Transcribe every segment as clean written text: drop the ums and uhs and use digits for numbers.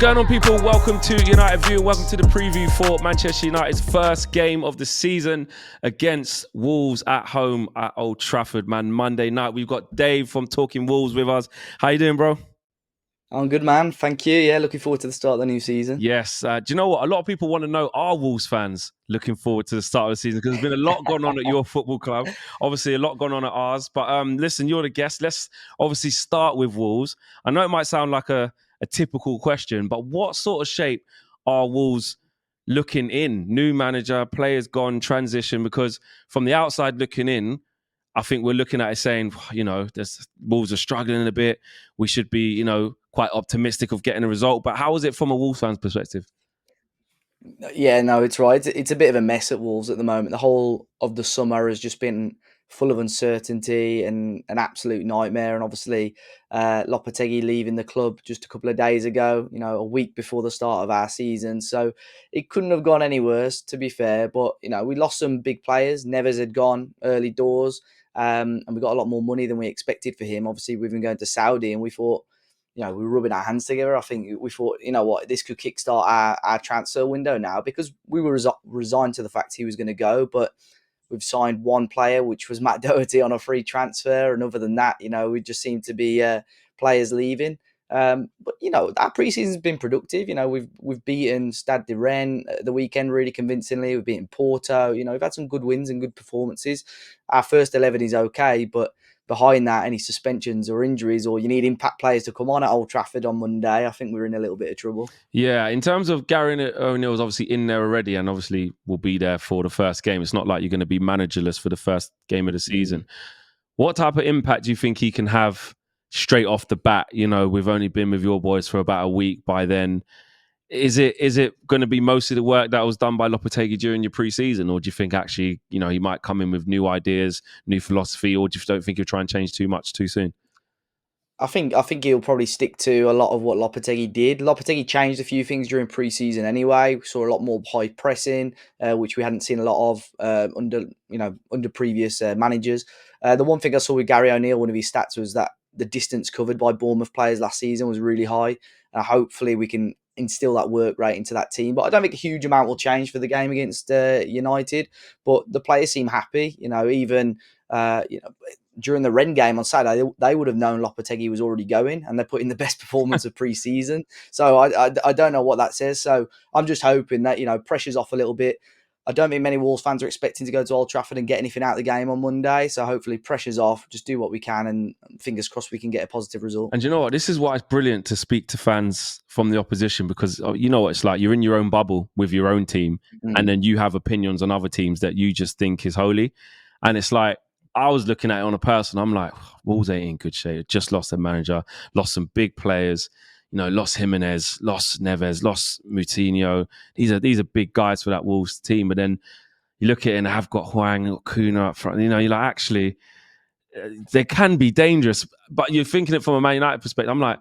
going on, people? Welcome to United View. Welcome to the preview for Manchester United's first game of the season against Wolves at home at Old Trafford, man. Monday night. We've got Dave from Talking Wolves with us. How you doing, bro? I'm good, man. Thank you. Yeah, looking forward to the start of the new season. Yes. Do you know what? A lot of people want to know, are Wolves fans looking forward to the start of the season? Because there's been a lot going on at your football club. Obviously, a lot going on at ours. But listen, you're the guest. Let's obviously start with Wolves. I know it might sound like a typical question, but what sort of shape are Wolves looking in? New manager, players gone, transition? Because from the outside looking in, I think we're looking at it saying, Wolves are struggling a bit. We should be, quite optimistic of getting a result. But how is it from a Wolves fan's perspective? Yeah, no, it's right. It's a bit of a mess at Wolves at the moment. The whole of the summer has just been full of uncertainty and an absolute nightmare. And obviously, Lopetegui leaving the club just a couple of days ago, a week before the start of our season. So it couldn't have gone any worse, to be fair. But, we lost some big players. Neves had gone early doors. And we got a lot more money than we expected for him. Obviously, we've been going to Saudi and we thought, we were rubbing our hands together. I think we thought, this could kickstart our transfer window now, because we were resigned to the fact he was going to go. But we've signed one player, which was Matt Doherty, on a free transfer. And other than that, we just seem to be players leaving. But our preseason's been productive. We've beaten Stade de Rennes the weekend really convincingly. We've beaten Porto. We've had some good wins and good performances. Our first 11 is okay, but behind that, any suspensions or injuries, or you need impact players to come on at Old Trafford on Monday, I think we're in a little bit of trouble. Yeah, in terms of Gary O'Neill's obviously in there already and obviously will be there for the first game. It's not like you're going to be managerless for the first game of the season. What type of impact do you think he can have straight off the bat? We've only been with your boys for about a week by then. Is it going to be most of the work that was done by Lopetegui during your pre-season, or do you think actually, he might come in with new ideas, new philosophy, or do you don't think he'll try and change too much too soon? I think he'll probably stick to a lot of what Lopetegui did. Lopetegui changed a few things during pre-season anyway. We saw a lot more high pressing, which we hadn't seen a lot of under previous managers. The one thing I saw with Gary O'Neill, one of his stats, was that the distance covered by Bournemouth players last season was really high. And hopefully we can instill that work rate into that team. But I don't think a huge amount will change for the game against United. But the players seem happy. Even during the Rennes game on Saturday, they would have known Lopetegui was already going, and they're putting the best performance of pre-season. So I don't know what that says. So I'm just hoping that, pressure's off a little bit. I don't think many Wolves fans are expecting to go to Old Trafford and get anything out of the game on Monday. So hopefully pressure's off, just do what we can, and fingers crossed we can get a positive result. And you know what? This is why it's brilliant to speak to fans from the opposition, because you know what it's like. You're in your own bubble with your own team, and then you have opinions on other teams that you just think is holy. And it's like, I was looking at it on a person. I'm like, Wolves ain't in good shape. Just lost their manager, lost some big players. Lost Jimenez, lost Neves, lost Moutinho. These are big guys for that Wolves team. But then you look at it and have got Hwang or Kuna up front. You're like, actually, they can be dangerous. But you're thinking it from a Man United perspective. I'm like,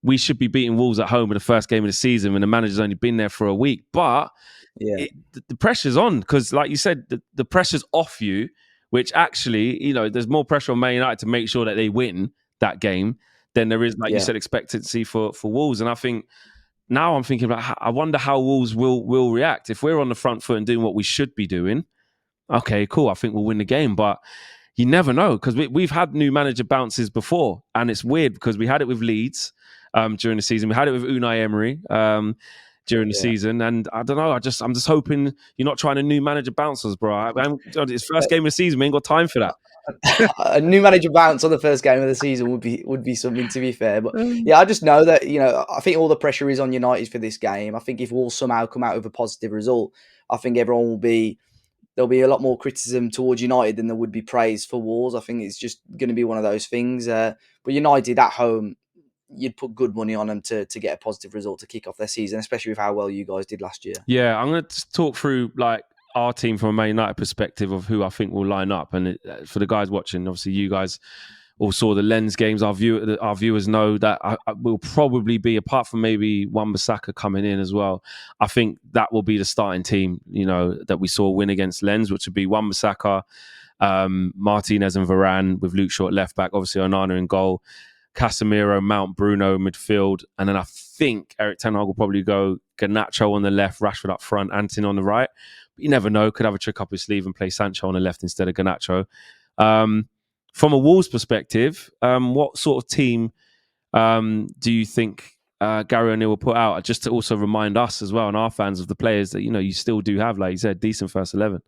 we should be beating Wolves at home in the first game of the season when the manager's only been there for a week. But the pressure's on, because, like you said, the pressure's off you, which actually, there's more pressure on Man United to make sure that they win that game than there is, like you said, expectancy for Wolves. And I think now I'm thinking about, I wonder how Wolves will react. If we're on the front foot and doing what we should be doing, okay, cool, I think we'll win the game. But you never know, because we've had new manager bounces before. And it's weird because we had it with Leeds during the season. We had it with Unai Emery during the season. And I don't know, I'm just hoping you're not trying to new manager bounce us, bro. It's first game of the season. We ain't got time for that. A new manager bounce on the first game of the season would be something, to be fair. But I just know that, I think all the pressure is on United for this game. I think if Wolves somehow come out with a positive result, I think there'll be a lot more criticism towards United than there would be praise for Wolves. I think it's just going to be one of those things. But United at home, you'd put good money on them to get a positive result to kick off their season, especially with how well you guys did last year. Yeah, I'm going to talk through our team from a Man United perspective of who I think will line up. And for the guys watching, obviously you guys all saw the Lens games. Our viewers know that I will probably be, apart from maybe Wan-Bissaka coming in as well, I think that will be the starting team, that we saw win against Lens, which would be Wan-Bissaka, Martinez and Varane with Luke Shaw at left back, obviously Onana in goal, Casemiro, Mount, Bruno midfield, and then I think Eric Ten Hag will probably go Garnacho on the left, Rashford up front, Anthony on the right. But you never know; could have a trick up his sleeve and play Sancho on the left instead of Garnacho. From a Wolves perspective, what sort of team do you think Gary O'Neill will put out? Just to also remind us as well and our fans of the players that you still do have, like you said, decent first 11.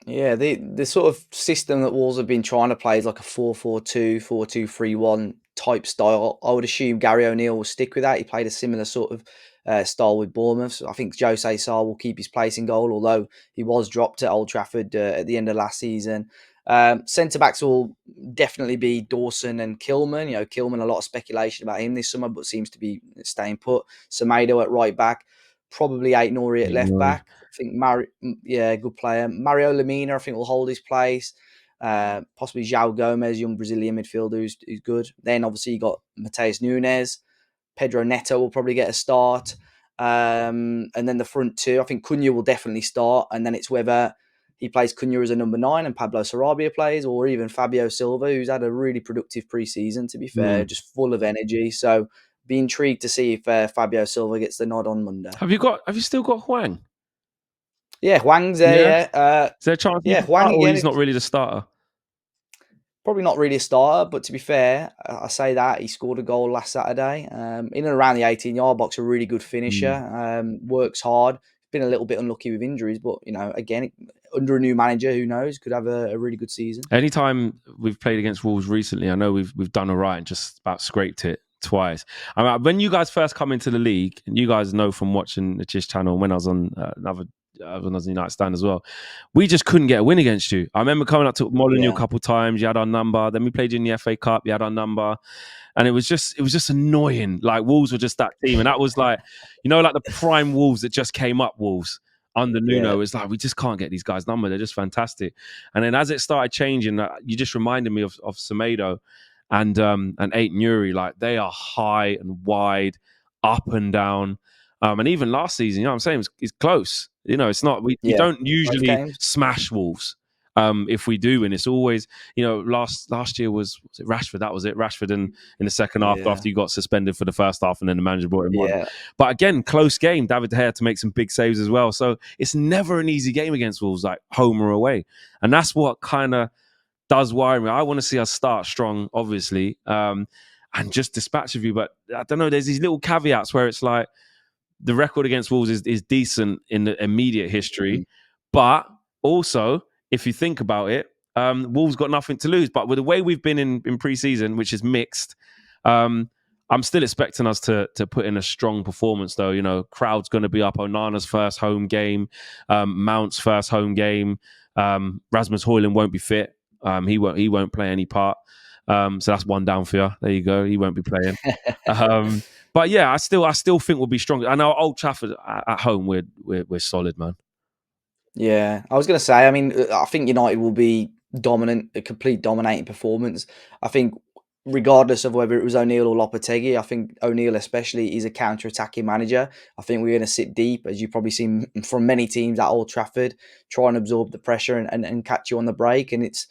Yeah, the sort of system that Wolves have been trying to play is like a 4-4-2, 4-2-3-1 type style. I would assume Gary O'Neill will stick with that. He played a similar sort of style with Bournemouth. So I think Jose Sarr will keep his place in goal, although he was dropped at Old Trafford at the end of last season. Centre-backs will definitely be Dawson and Kilman. Kilman, a lot of speculation about him this summer, but seems to be staying put. Semedo at right back. Probably Aït-Nouri at left back. I think good player. Mario Lemina, I think, will hold his place. Possibly João Gomez, young Brazilian midfielder who's good. Then obviously you got Mateus Nunes. Pedro Neto will probably get a start. And then the front two, I think Cunha will definitely start. And then it's whether he plays Cunha as a number 9 and Pablo Sarabia plays, or even Fabio Silva, who's had a really productive pre-season, to be fair, just full of energy. So be intrigued to see if Fabio Silva gets the nod on Monday. Have you still got Hwang? Yeah, Hwang's there. Yeah. Is there a chance? Yeah, Hwang or again. He's not really the starter. Probably not really a starter, but to be fair, I say that he scored a goal last Saturday. In and around the 18-yard box, a really good finisher. Works hard. Been a little bit unlucky with injuries, but again, under a new manager, who knows, could have a really good season. Anytime we've played against Wolves recently, I know we've done all right and just about scraped it twice. When you guys first come into the league, and you guys know from watching the Chish channel when I was on when I was in United Stand as well, we just couldn't get a win against you. I remember coming up to Molineux a couple of times. You had our number. Then we played you in the FA Cup. You had our number. And it was just annoying. Like Wolves were just that team. And that was like, like the prime Wolves that just came up Wolves under Nuno. It's like, we just can't get these guys' number. They're just fantastic. And then as it started changing, you just reminded me of Semedo and Aït-Nouri. Like they are high and wide, up and down. And even last season, what I'm saying, it's close. It's not, we don't usually smash Wolves. If we do, and it's always, last year was it Rashford? That was it, Rashford in the second half after you got suspended for the first half, and then the manager brought him on. But again, close game. David De Gea to make some big saves as well. So it's never an easy game against Wolves, like home or away, and that's what kind of does worry me. I want to see us start strong, obviously, and just dispatch of you. But I don't know. There's these little caveats where it's like the record against Wolves is decent in the immediate history, but also, if you think about it, Wolves got nothing to lose. But with the way we've been in pre-season, which is mixed, I'm still expecting us to put in a strong performance, though. Crowd's going to be up. Onana's first home game, Mount's first home game. Rasmus Højlund won't be fit. He won't play any part. So that's one down for you. There you go. He won't be playing. But yeah, I still think we'll be strong. I know Old Trafford at home, we're solid, man. Yeah, I was going to say, I think United will be dominant, a complete dominating performance. I think regardless of whether it was O'Neill or Lopetegui, I think O'Neill especially is a counter-attacking manager. I think we're going to sit deep, as you've probably seen from many teams at Old Trafford, try and absorb the pressure and catch you on the break. And it's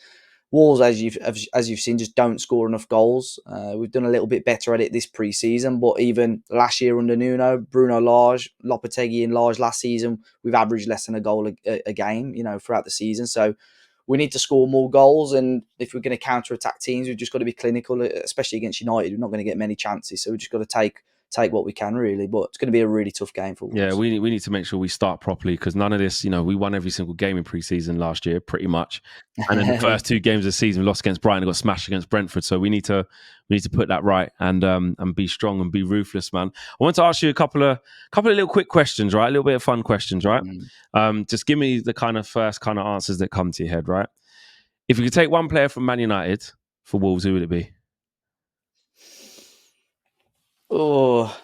Wolves, as you've seen, just don't score enough goals. We've done a little bit better at it this pre-season, but even last year under Nuno, Bruno Lage, Lopetegui and Lage last season, we've averaged less than a goal a game, throughout the season. So we need to score more goals, and if we're going to counter-attack teams, we've just got to be clinical, especially against United. We're not going to get many chances, so we've just got to take what we can, really. But it's going to be a really tough game for Wolves. Yeah, we need to make sure we start properly, because none of this, we won every single game in pre-season last year, pretty much. And then the first 2 games of the season, we lost against Brighton and got smashed against Brentford. So we need to put that right and be strong and be ruthless, man. I want to ask you a couple of little quick questions, right? A little bit of fun questions, right? Just give me the kind of first kind of answers that come to your head, right? If you could take one player from Man United for Wolves, who would it be? Oh,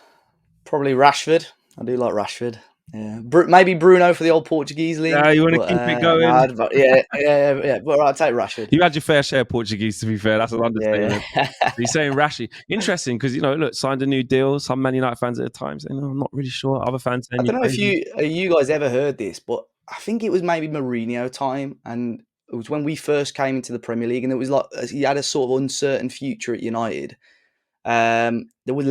probably Rashford. I do like Rashford. Yeah, maybe Bruno for the old Portuguese league. Yeah, you want to keep it going? No, yeah. But I'll take Rashford. You had your fair share of Portuguese, to be fair. That's an understatement. Yeah. You're saying Rashy. Interesting, because look, signed a new deal. Some Man United fans at the time saying, "No, I'm not really sure." Other fans saying, I don't know if you guys ever heard this, but I think it was maybe Mourinho time, and it was when we first came into the Premier League, and it was like he had a sort of uncertain future at United. there were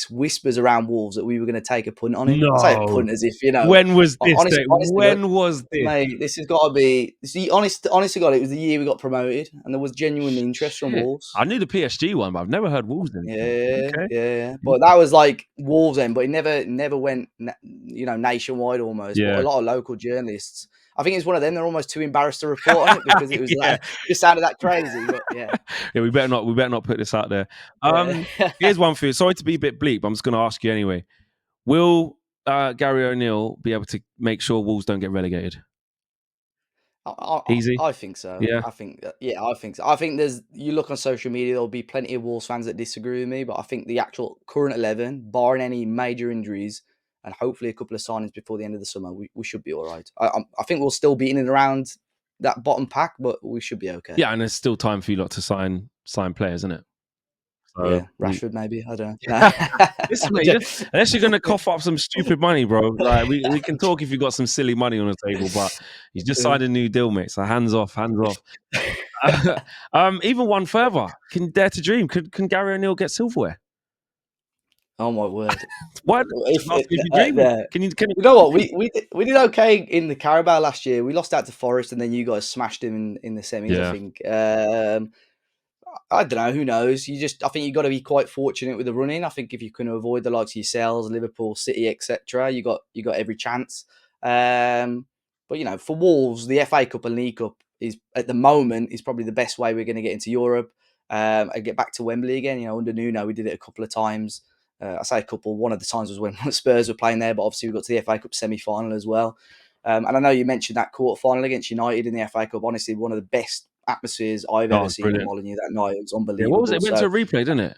whispers around Wolves that we were going to take a punt on him. I say a No. punt as if, When was this? honestly, When was this? mate, this has got to be. See, honest to God, it was the year we got promoted, and there was genuine interest from Wolves. I knew the PSG one, but I've never heard Wolves. Yeah. But that was like Wolves then, but it never went, nationwide almost. Yeah. But a lot of local journalists. I think it's one of them. They're almost too embarrassed to report on it because it was just sounded that crazy. But yeah, we better not put this out there. Here's one for you. Sorry to be a bit bleak, but I'm just going to ask you anyway. Will Gary O'Neill be able to make sure Wolves don't get relegated? Easy. I think so. Yeah. I think so. I think you look on social media, there'll be plenty of Wolves fans that disagree with me, but I think the actual current 11, barring any major injuries, and hopefully a couple of signings before the end of the summer, we should be all right. I think we'll still be in and around that bottom pack, but we should be okay. Yeah, and there's still time for you lot to sign players, isn't it? So, yeah, Rashford maybe. I don't know. Listen, mate, unless you're going to cough up some stupid money, bro. Like we can talk if you've got some silly money on the table, but he's just signed a new deal, mate. So hands off. Even one further. Can dare to dream? Can Gary O'Neill get silverware? Oh my word! What? Can you know what? We did okay in the Carabao last year. We lost out to Forest, and then you guys smashed him in the semis. Yeah. I think. I don't know. Who knows? I think you've got to be quite fortunate with the running. I think if you can avoid the likes of yourselves, Liverpool, City, etc., you got every chance. But for Wolves, the FA Cup and League Cup is at the moment is probably the best way we're going to get into Europe and get back to Wembley again. Under Nuno, we did it a couple of times. I say a couple. One of the times was when Spurs were playing there, but obviously we got to the FA Cup semi-final as well. And I know you mentioned that quarter-final against United in the FA Cup. Honestly, one of the best atmospheres I've ever seen in Molineux that night. It was unbelievable. Yeah, what was it? It went to a replay, didn't it?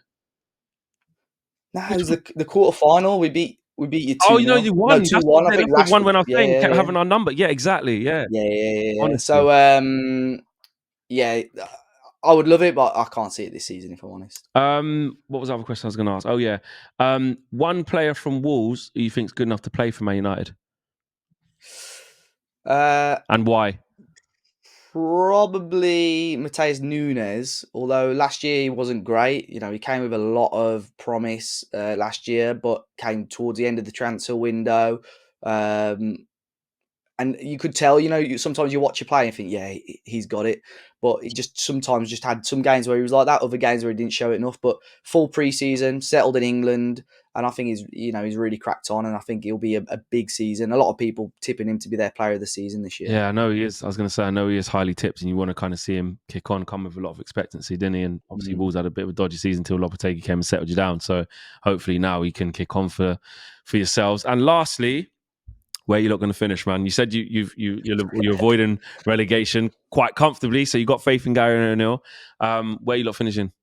No, it was the quarter-final. We beat you 2-0. Oh, you won. No, 2-1. I think Rashford won when I think kept having our number. Yeah, exactly. Yeah. Honestly. So, I would love it, but I can't see it this season, if I'm honest. What was the other question I was going to ask? Oh, yeah. One player from Wolves who you think is good enough to play for Man United? And why? Probably Matheus Nunes, although last year he wasn't great. He came with a lot of promise last year, but came towards the end of the transfer window. And you could tell, sometimes you watch a play and think, yeah, he's got it. But he sometimes had some games where he was like that, other games where he didn't show it enough. But full pre-season, settled in England, and I think he's really cracked on, and I think he'll be a big season. A lot of people tipping him to be their player of the season this year. Yeah, I know he is. I was going to say, I know he is highly tipped, and you want to kind of see him kick on, come with a lot of expectancy, didn't he? And obviously, Wolves had a bit of a dodgy season until Lopetegui came and settled you down. So hopefully now he can kick on for yourselves. And lastly, where are you not going to finish, man? You said you're avoiding relegation quite comfortably, so you got faith in Gary O'Neill. Where are you not finishing?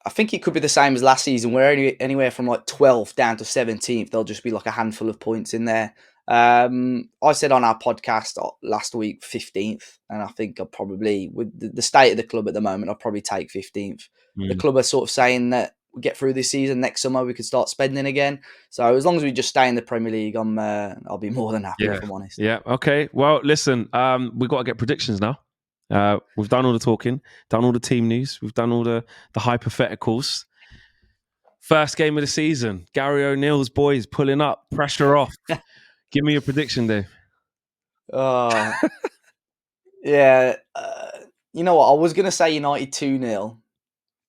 I think it could be the same as last season. We're anywhere from like 12th down to 17th. There'll just be like a handful of points in there. I said on our podcast last week 15th, and I think I'll probably, with the state of the club at the moment, I'll probably take 15th. The club are sort of saying that we get through this season, next summer we could start spending again. So as long as we just stay in the Premier League, I'll be more than happy, if I'm honest. Yeah, okay. Well, listen, we've got to get predictions now. We've done all the talking, done all the team news, we've done all the hypotheticals. First game of the season, Gary O'Neill's boys pulling up, pressure off. Give me your prediction, Dave. Yeah. You know what? I was going to say United 2-0.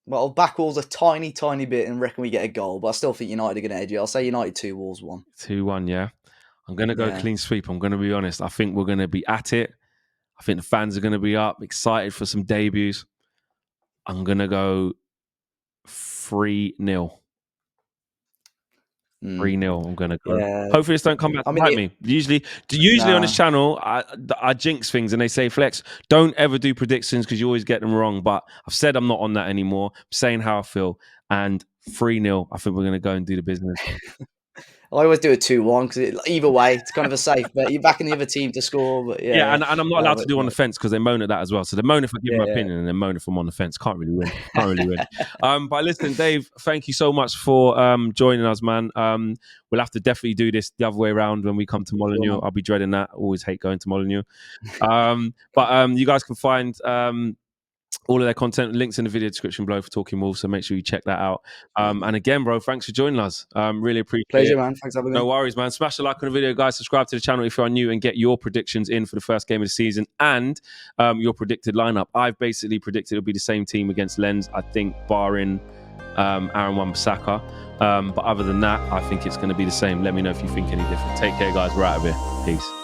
But I'll back Wolves a tiny, tiny bit and reckon we get a goal. But I still think United are going to edge it. I'll say United 2, Wolves 1. 2-1, yeah. I'm going to go clean sweep. I'm going to be honest. I think we're going to be at it. I think the fans are going to be up, excited for some debuts. I'm going to go 3-0. 3-0. I'm going to go. Yeah. Hopefully, this don't come back to bite me. Usually on this channel, I jinx things and they say, Flex, don't ever do predictions because you always get them wrong. But I've said I'm not on that anymore. I'm saying how I feel. And 3-0, I think we're going to go and do the business. I always do a 2-1 because either way, it's kind of a safe bet. You're backing the other team to score. But and I'm not allowed to do on the fence because they moan at that as well. So they moan if I give my opinion and they moan if I'm on the fence. Can't really win. But listen, Dave, thank you so much for joining us, man. We'll have to definitely do this the other way around when we come to Molineux. I'll be dreading that. I always hate going to Molineux. But you guys can find all of their content, links in the video description below for Talking Wolves, so make sure you check that out. And again, bro, thanks for joining us. Really appreciate Pleasure, it. man. Thanks for having me. No worries, man. Smash a like on the video, guys. Subscribe to the channel if you are new and get your predictions in for the first game of the season and your predicted lineup. I've basically predicted it'll be the same team against Lens, I think, barring Aaron Wan-Bissaka. But other than that, I think it's going to be the same. Let me know if you think any different. Take care, guys. We're out of here. Peace.